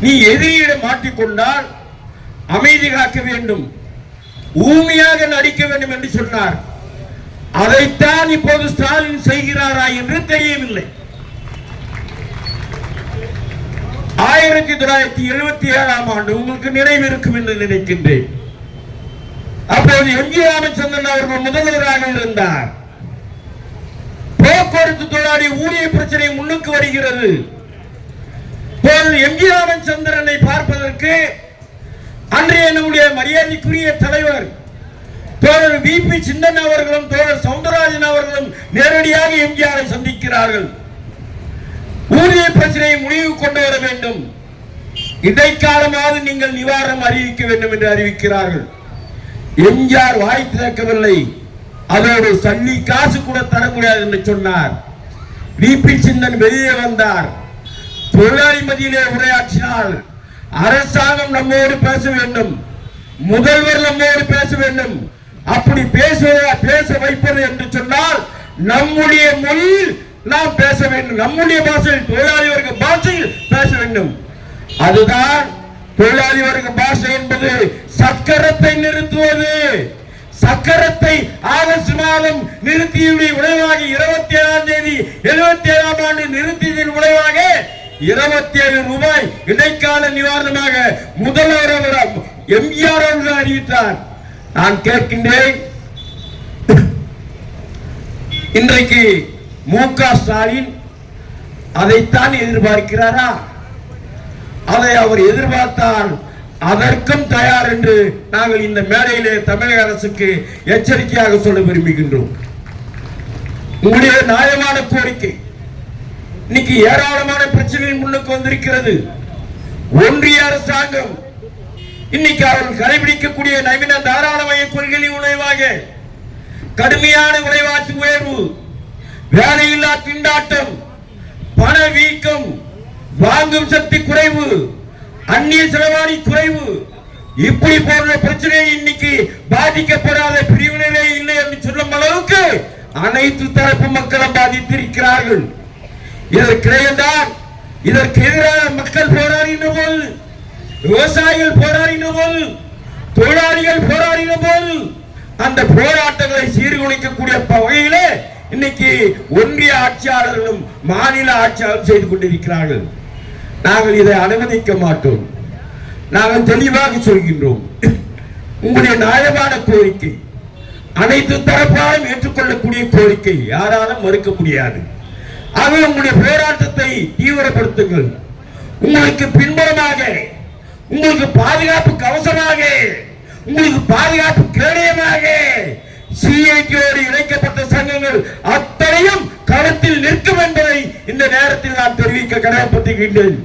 நீ எதிரியிடம் மாட்டிக்கொண்டால் அமைதி காக்க வேண்டும், ஊமையாக நடிக்க வேண்டும் என்று சொன்னார். அதைத்தான் இப்போது ஸ்டாலின் செய்கிறாரா என்று தெரியவில்லை. 1977ஆம் ஆண்டு உங்களுக்கு நினைவு இருக்கும் என்று நினைக்கின்றேன். அப்போது எம்ஜிஆர் ராமச்சந்திரன் அவர்கள் முதல்வராக இருந்தார். போக்குவரத்து தொழிலாளி ஊதிய பிரச்சனை முன்னுக்கு வருகிறது. எம்ஜிஆர் ராமச்சந்திரனை பார்ப்பதற்கு அன்றைய நம்முடைய மரியாதைக்குரிய தலைவர் தோழர் வி.பி. சின்னன் அவர்களும் தோழர் சவுந்தரராஜன் அவர்களும் நேரடியாக எம்ஜிஆரை சந்திக்கிறார்கள். ஊதிய பிரச்சனையை முடிவு கொண்டு வர வேண்டும், இடைக்காலமாக நீங்கள் நிவாரணம் அறிவிக்க வேண்டும் என்று அறிவிக்கிறார்கள். எம்ஜிஆர் வாய் திறக்கவில்லை. அதோடு சல்லி காசு கூட தர முடியாது என்று சொன்னார். வி.பி. சின்னன் வெளியே வந்தார். தொழிலாளி மத்தியிலே உரையாற்றினார். அரசாங்கம் நம்மோடு பேச வேண்டும், முதல்வர் நம்மோடு பேச வேண்டும். அப்படி பேச வைப்பது என்று சொன்னால் நம்முடைய மொழியில் நாம் பேச வேண்டும், நம்முடைய பாஷையில், தொழிலாளி வர்க்க பாஷையில் பேச வேண்டும். அதுதான் தொழிலாளி வர்க்க பாஷை என்பது. சக்கரத்தை நிறுத்துவது, சக்கரத்தை ஆகஸ்ட் மாதம் நிறுத்தியுடைய விளைவாக 27ஆம் தேதி 77ஆம் ஆண்டு நிறுத்தியதன் விளைவாக 27 ரூபாய் இடைக்கால நிவாரணமாக முதல்வர் எம்ஜிஆர் அவர்கள் அறிவித்தார். நான் கேட்கின்றேன், இன்றைக்கு மு.க. ஸ்டாலின் அதைத்தான் எதிர்பார்க்கிறாரா? அதை அவர் எதிர்பார்த்தால் அதற்கும் தயார் என்று நாங்கள் இந்த மேடையிலே தமிழக அரசுக்கு எச்சரிக்கையாக சொல்ல விரும்புகின்றோம். உங்களுடைய நியாயமான கோரிக்கை இன்னைக்கு ஏராளமான பிரச்சனைகள் முன்னுக்கு வந்திருக்கிறது. ஒன்றிய அரசாங்கம் இன்னைக்கு அவர்கள் கடைபிடிக்கக்கூடிய நவீன தாராளமய கொள்கையின் விளைவாக கடுமையான விலைவாசி உயர்வு, வேலையில்லா திண்டாட்டம், பண வீக்கம், வாங்கும் சக்தி குறைவு, அந்நிய செலவாணி குறைவு, இப்படி போன்ற பிரச்சனை இன்னைக்கு பாதிக்கப்படாத பிரிவினரே இல்லை என்று சொல்லும் அளவுக்கு அனைத்து தரப்பு மக்களும் பாதித்திருக்கிறார்கள். இதற்கிடையேதான் இதற்கு எதிராக மக்கள் போராடின போது, விவசாயிகள் போராடின போது, தொழிலாளிகள் போராடின போது அந்த போராட்டங்களை சீர்குலைக்கக்கூடிய வகையிலே இன்னைக்கு ஒன்றிய ஆட்சியாளர்களும் மாநில ஆட்சியாளரும் செய்து கொண்டிருக்கிறார்கள். நாங்கள் இதை அனுமதிக்க மாட்டோம். நாங்கள் தெளிவாக சொல்கின்றோம், உங்களுடைய நியாயமான கோரிக்கை அனைத்து தரப்பாலும் ஏற்றுக்கொள்ளக்கூடிய கோரிக்கை, யாராலும் மறுக்க முடியாது. ஆகவே உங்களுடைய போராட்டத்தை தீவிரப்படுத்துங்கள். உங்களுக்கு பின்புறமாக, உங்களுக்கு பாதுகாப்பு கவசமாக, உங்களுக்கு பாதுகாப்பு கேடயமாக சிஐடியோடு இணைக்கப்பட்ட சங்கங்கள் அத்தனையும் களத்தில் நிற்கும் என்பதை இந்த நேரத்தில் நான் தெரிவிக்க கடமைப்பட்டிருக்கின்றேன்.